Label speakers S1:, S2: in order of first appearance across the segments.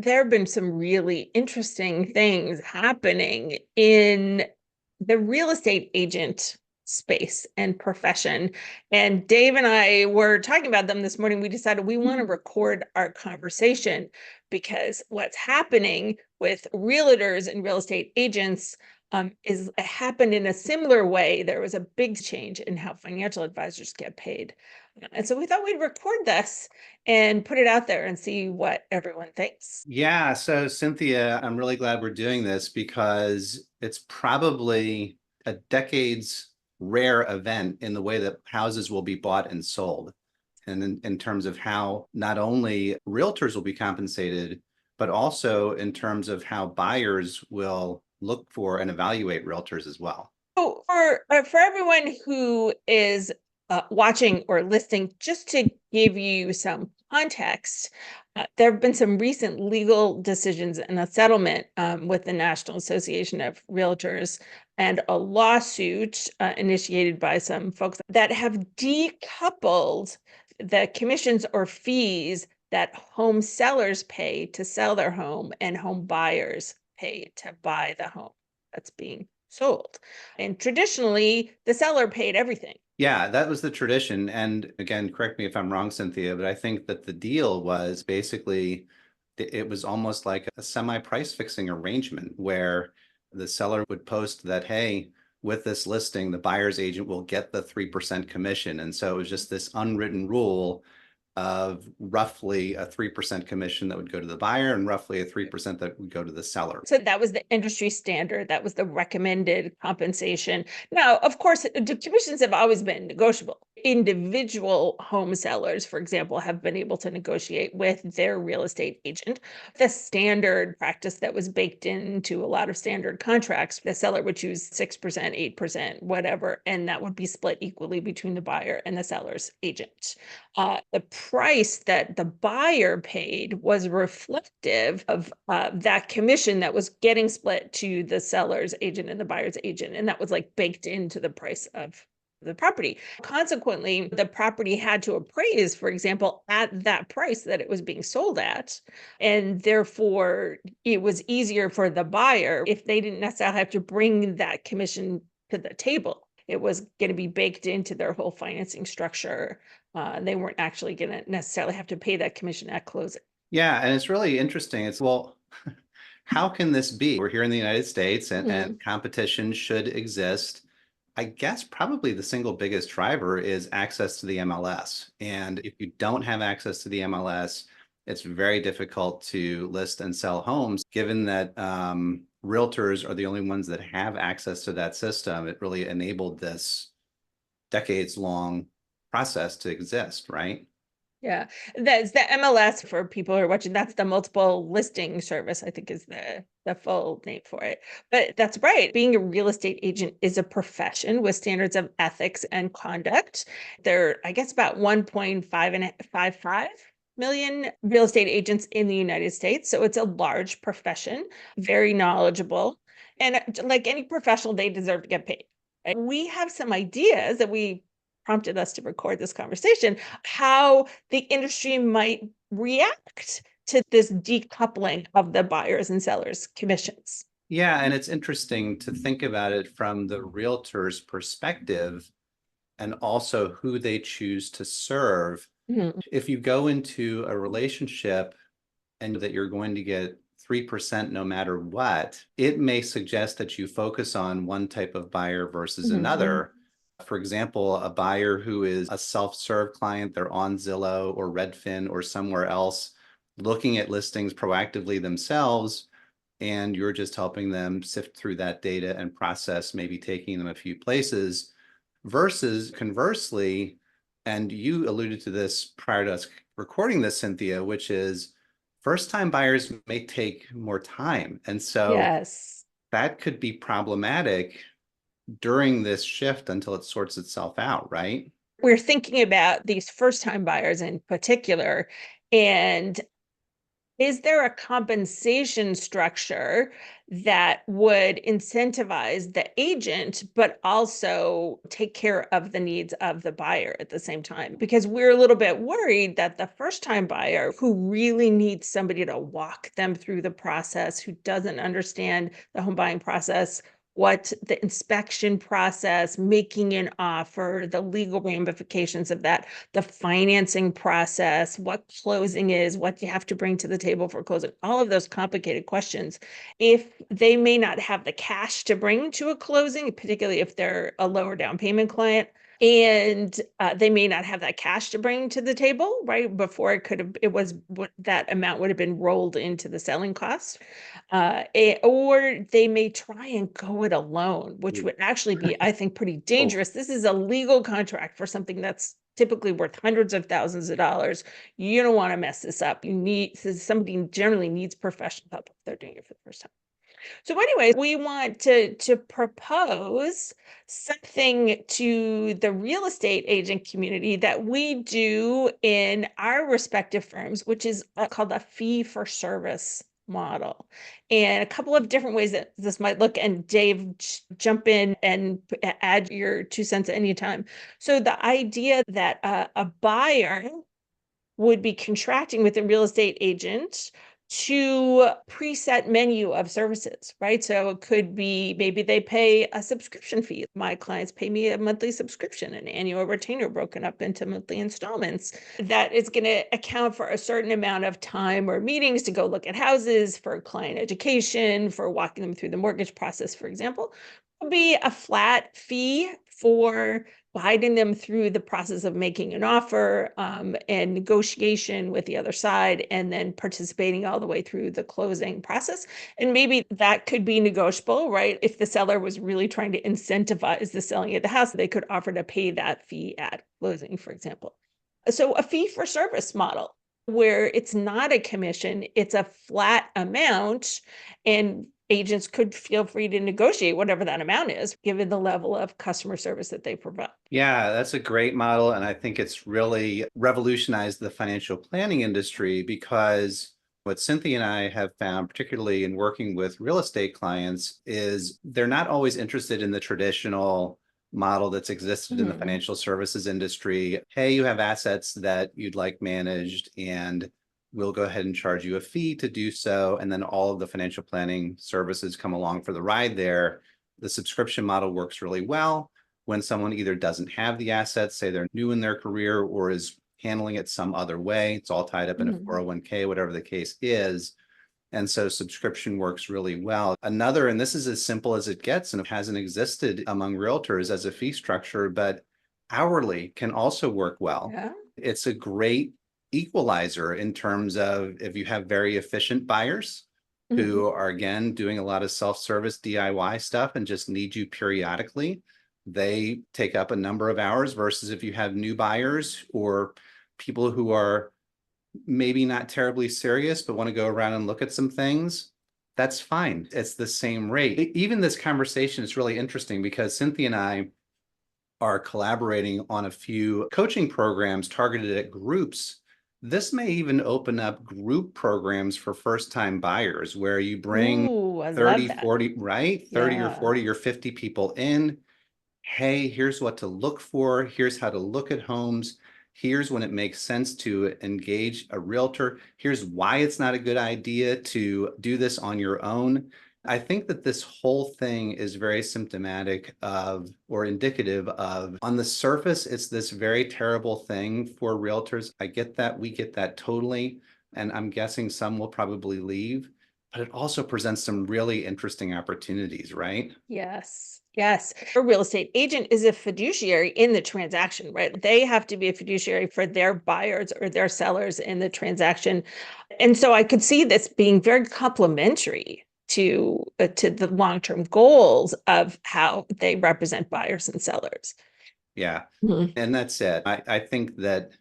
S1: there have been some really interesting things happening in the real estate agent space and profession. And Dave and I were talking about them this morning. We decided we want to record our conversation because what's happening with realtors and real estate agents is happened in a similar way. There was a big change in how financial advisors get paid. And so we thought we'd record this and put it out there and see what everyone thinks.
S2: Yeah, so Cynthia, I'm really glad we're doing this because it's probably a decade's rare event in the way that houses will be bought and sold. And in terms of how not only realtors will be compensated, but also in terms of how buyers will look for and evaluate realtors as well.
S1: So for everyone who is watching or listening, just to give you some context, there have been some recent legal decisions and a settlement with the National Association of Realtors and a lawsuit initiated by some folks that have decoupled the commissions or fees that home sellers pay to sell their home and home buyers pay to buy the home that's being sold. And traditionally, the seller paid everything.
S2: Yeah, that was the tradition. And again, correct me if I'm wrong, Cynthia, but I think that the deal was basically it was almost like a semi-price fixing arrangement where the seller would post that, hey, with this listing, the buyer's agent will get the 3% commission. And so it was just this unwritten rule of roughly a 3% commission that would go to the buyer and roughly a 3% that would go to the seller.
S1: So that was the industry standard. That was the recommended compensation. Now, of course, the commissions have always been negotiable. Individual home sellers, for example, have been able to negotiate with their real estate agent. The standard practice that was baked into a lot of standard contracts, the seller would choose 6%, 8%, whatever, and that would be split equally between the buyer and the seller's agent. The price that the buyer paid was reflective of that commission that was getting split to the seller's agent and the buyer's agent. And that was like baked into the price of the property. Consequently, the property had to appraise, for example, at that price that it was being sold at. And therefore, it was easier for the buyer if they didn't necessarily have to bring that commission to the table. It was going to be baked into their whole financing structure. They weren't actually going to necessarily have to pay that commission at closing.
S2: Yeah, and it's really interesting. It's, well, how can this be? We're here in the United States and competition should exist. I guess probably the single biggest driver is access to the MLS. And if you don't have access to the MLS, it's very difficult to list and sell homes, given that realtors are the only ones that have access to that system. It really enabled this decades-long process to exist, right?
S1: Yeah, that's the MLS for people who are watching. That's the multiple listing service, I think is the full name for it. But that's right. Being a real estate agent is a profession with standards of ethics and conduct. There are, I guess, about 1.55 million real estate agents in the United States. So it's a large profession, very knowledgeable. And like any professional, they deserve to get paid. Right? We have some ideas that we prompted us to record this conversation, how the industry might react to this decoupling of the buyers and sellers commissions.
S2: Yeah, and it's interesting to think about it from the realtor's perspective and also who they choose to serve.
S1: Mhm.
S2: If you go into a relationship and that you're going to get 3% no matter what, it may suggest that you focus on one type of buyer versus another. For example, a buyer who is a self-serve client, they're on Zillow or Redfin or somewhere else, looking at listings proactively themselves, and you're just helping them sift through that data and process, maybe taking them a few places, versus conversely, and you alluded to this prior to us recording this, Cynthia, which is first-time buyers may take more time. And so
S1: Yes.
S2: that could be problematic during this shift until it sorts itself out, right?
S1: We're thinking about these first time buyers in particular, and is there a compensation structure that would incentivize the agent, but also take care of the needs of the buyer at the same time? Because we're a little bit worried that the first-time buyer who really needs somebody to walk them through the process, who doesn't understand the home buying process, what the inspection process, making an offer, the legal ramifications of that, the financing process, what closing is, what you have to bring to the table for closing, all of those complicated questions. If they may not have the cash to bring to a closing, particularly if they're a lower down payment client, and they may not have that cash to bring to the table, right? Before that amount would have been rolled into the selling cost. Or they may try and go it alone, which would actually be, I think, pretty dangerous. This is a legal contract for something that's typically worth hundreds of thousands of dollars. You don't want to mess this up. Somebody generally needs professional help if they're doing it for the first time. So anyways, we want to propose something to the real estate agent community that we do in our respective firms, which is called a fee for service model. And a couple of different ways that this might look, and Dave, jump in and add your 2 cents at any time. So the idea that a buyer would be contracting with a real estate agent to preset menu of services, right? So it could be maybe they pay a subscription fee. My clients pay me a monthly subscription, an annual retainer broken up into monthly installments that is going to account for a certain amount of time or meetings to go look at houses, for client education, for walking them through the mortgage process, for example. Would be a flat fee for guiding them through the process of making an offer, and negotiation with the other side, and then participating all the way through the closing process. And maybe that could be negotiable, right? If the seller was really trying to incentivize the selling of the house, they could offer to pay that fee at closing, for example. So a fee for service model where it's not a commission, it's a flat amount, and agents could feel free to negotiate whatever that amount is, given the level of customer service that they provide.
S2: Yeah, that's a great model. And I think it's really revolutionized the financial planning industry, because what Cynthia and I have found, particularly in working with real estate clients, is they're not always interested in the traditional model that's existed in the financial services industry. Hey, you have assets that you'd like managed, and we'll go ahead and charge you a fee to do so. And then all of the financial planning services come along for the ride there. The subscription model works really well when someone either doesn't have the assets, say they're new in their career, or is handling it some other way. It's all tied up in a 401k, whatever the case is. And so subscription works really well. Another, and this is as simple as it gets, and it hasn't existed among realtors as a fee structure, but hourly can also work well.
S1: Yeah.
S2: It's a great equalizer in terms of if you have very efficient buyers who are, again, doing a lot of self-service DIY stuff and just need you periodically, they take up a number of hours, versus if you have new buyers or people who are maybe not terribly serious but want to go around and look at some things, that's fine. It's the same rate. Even this conversation is really interesting because Cynthia and I are collaborating on a few coaching programs targeted at groups. This may even open up group programs for first-time buyers where you bring 30, 40, right? 30 or 40 or 50 people in. Hey, here's what to look for. Here's how to look at homes. Here's when it makes sense to engage a realtor. Here's why it's not a good idea to do this on your own. I think that this whole thing is very symptomatic of, or indicative of, on the surface, it's this very terrible thing for realtors. I get that. We get that totally. And I'm guessing some will probably leave, but it also presents some really interesting opportunities, right?
S1: Yes. Yes. A real estate agent is a fiduciary in the transaction, right? They have to be a fiduciary for their buyers or their sellers in the transaction. And so I could see this being very complementary to the long-term goals of how they represent buyers and sellers.
S2: Yeah. And that's it. I think that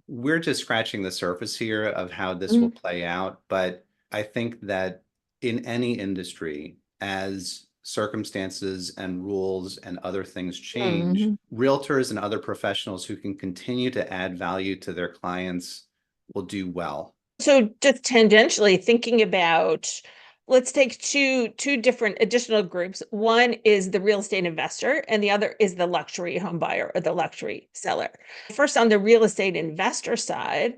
S2: we're just scratching the surface here of how this will play out. But I think that in any industry, as circumstances and rules and other things change, realtors and other professionals who can continue to add value to their clients will do well.
S1: So just tangentially thinking about, let's take two different additional groups. One is the real estate investor, and the other is the luxury home buyer or the luxury seller. First, on the real estate investor side,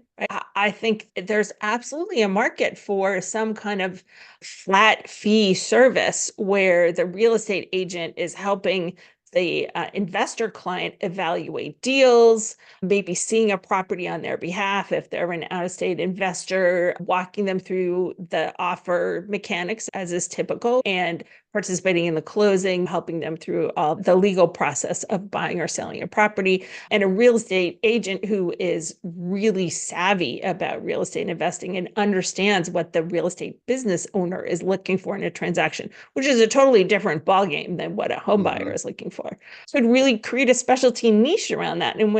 S1: I think there's absolutely a market for some kind of flat fee service where the real estate agent is helping the investor client evaluate deals, maybe seeing a property on their behalf if they're an out-of-state investor, walking them through the offer mechanics as is typical, and participating in the closing, helping them through all the legal process of buying or selling a property. And a real estate agent who is really savvy about real estate investing and understands what the real estate business owner is looking for in a transaction, which is a totally different ballgame than what a home buyer is looking for. So it really create a specialty niche around that in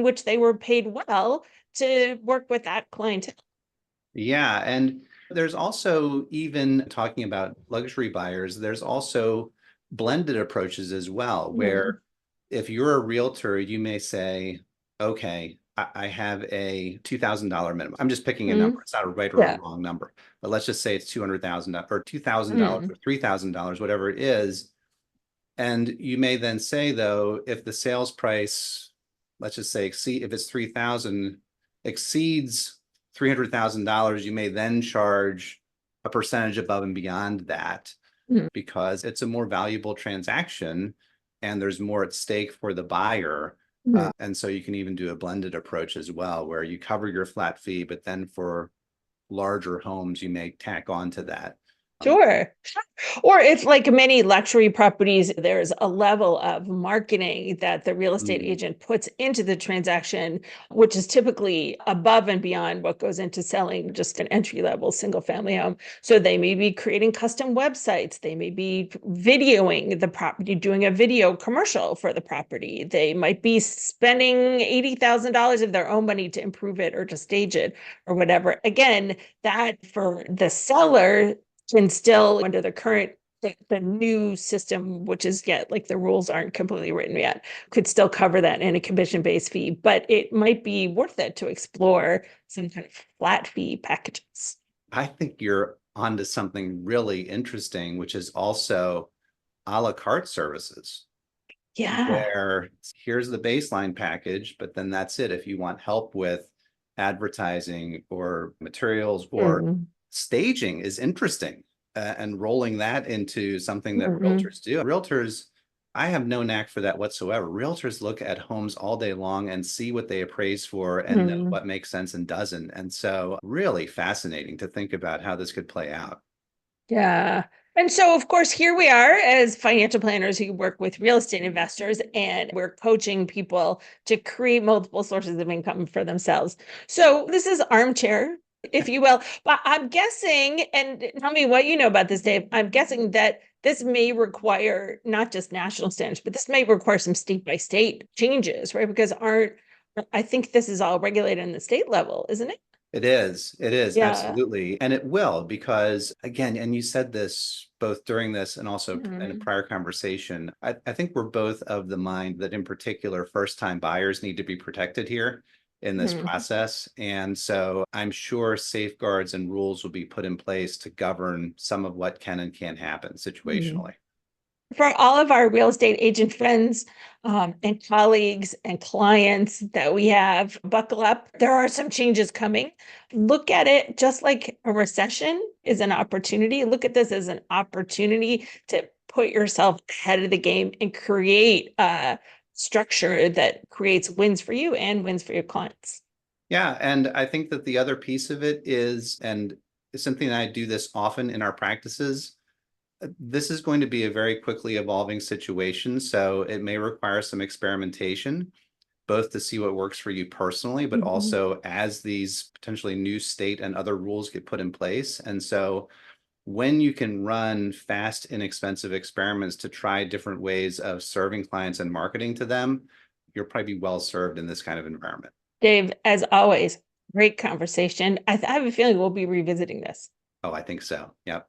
S1: which they were paid well to work with that clientele.
S2: Yeah. And there's also, even talking about luxury buyers, there's also blended approaches as well, where if you're a realtor, you may say, okay, I have a $2,000 minimum. I'm just picking a number. It's not a right or a wrong number, but let's just say it's $200,000 or $2,000 or $3,000, whatever it is. And you may then say, though, if the sales price, let's just say, if it's 3,000 exceeds $300,000, you may then charge a percentage above and beyond that because it's a more valuable transaction and there's more at stake for the buyer. And so you can even do a blended approach as well, where you cover your flat fee, but then for larger homes, you may tack on to that.
S1: Sure. Or if, like many luxury properties, there's a level of marketing that the real estate agent puts into the transaction, which is typically above and beyond what goes into selling just an entry-level single-family home. So they may be creating custom websites. They may be videoing the property, doing a video commercial for the property. They might be spending $80,000 of their own money to improve it or to stage it or whatever. Again, that for the seller can still, under the current, the new system, which is yet, like, the rules aren't completely written yet, could still cover that in a commission-based fee, but it might be worth it to explore some kind of flat fee packages.
S2: I think you're onto something really interesting, which is also a la carte services.
S1: Yeah.
S2: Where here's the baseline package, but then that's it. If you want help with advertising or materials or staging is interesting, and rolling that into something that realtors do. Realtors, I have no knack for that whatsoever. Realtors look at homes all day long and see what they appraise for and know what makes sense and doesn't. And so really fascinating to think about how this could play out.
S1: Yeah. And so, of course, here we are as financial planners who work with real estate investors, and we're coaching people to create multiple sources of income for themselves. So this is armchair, if you will. But I'm guessing, and tell me what you know about this, Dave, I'm guessing that this may require not just national standards, but this may require some state by state changes, right? Because I think this is all regulated in the state level, isn't it?
S2: It is,
S1: Yeah.
S2: absolutely. And it will, because again, and you said this both during this and also in a prior conversation, I think we're both of the mind that in particular, first-time buyers need to be protected here in this process. And so I'm sure safeguards and rules will be put in place to govern some of what can and can't happen situationally.
S1: For all of our real estate agent friends and colleagues and clients that we have, buckle up. There are some changes coming. Look at it just like a recession is an opportunity. Look at this as an opportunity to put yourself ahead of the game and create a structure that creates wins for you and wins for your clients.
S2: Yeah, and I think that the other piece of it is, and it's something I do this often in our practices, this is going to be a very quickly evolving situation. So it may require some experimentation, both to see what works for you personally, but also as these potentially new state and other rules get put in place. And so when you can run fast, inexpensive experiments to try different ways of serving clients and marketing to them, you'll probably be well served in this kind of environment.
S1: Dave, as always, great conversation. I have a feeling we'll be revisiting this.
S2: Oh, I think so. Yep.